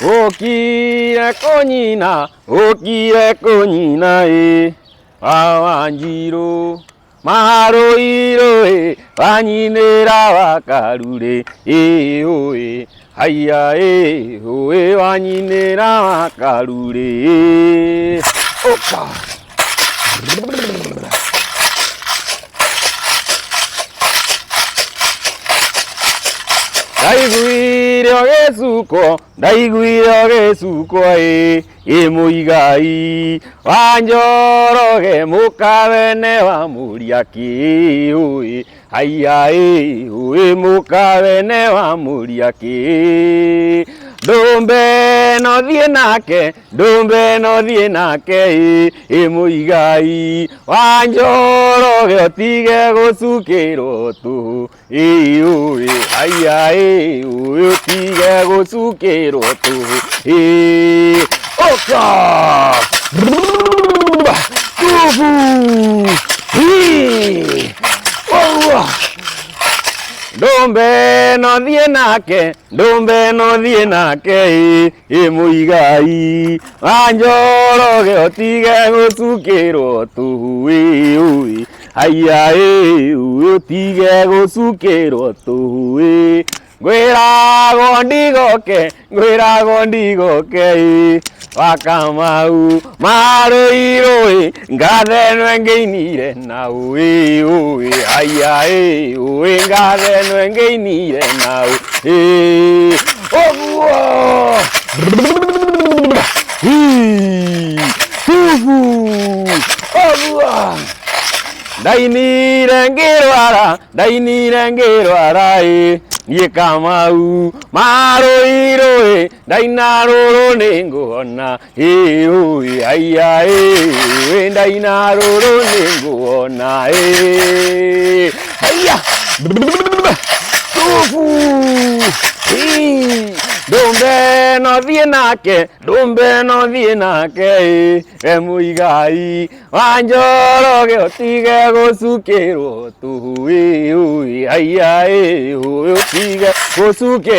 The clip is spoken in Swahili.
Okire konyina, okire konyina Wanjiru maroiro wanyinera wakarure oe haya oe wanyinera wakarure oka Ndaiguire gesuko muigai wanjoroge mukabene wa Muriaki oe haya oe mukabene wa Muriaki Dombe no thie nake muigai wanjoroge otige gucukirwo tu oe haya oe otige gucukirwo tu oka Dombe no thie nake muigai wanjoroge otige gucukirwo tu oe haya otige gucukirwo tu ngwirago ndigoke Wakamau maroiro ngathenwe ngeinire nau oe haya oe ngathenwe ngeinire nau oguo oguo ndainire ngirwara niĩ Kamau maroiro ndainarũrũ nĩngũona oe haya oe ndainarũrũ nĩngũona haya Dombe no thie nake muigai wanjoroge otige gucukirwo tu oe haya oe otige gucukirwo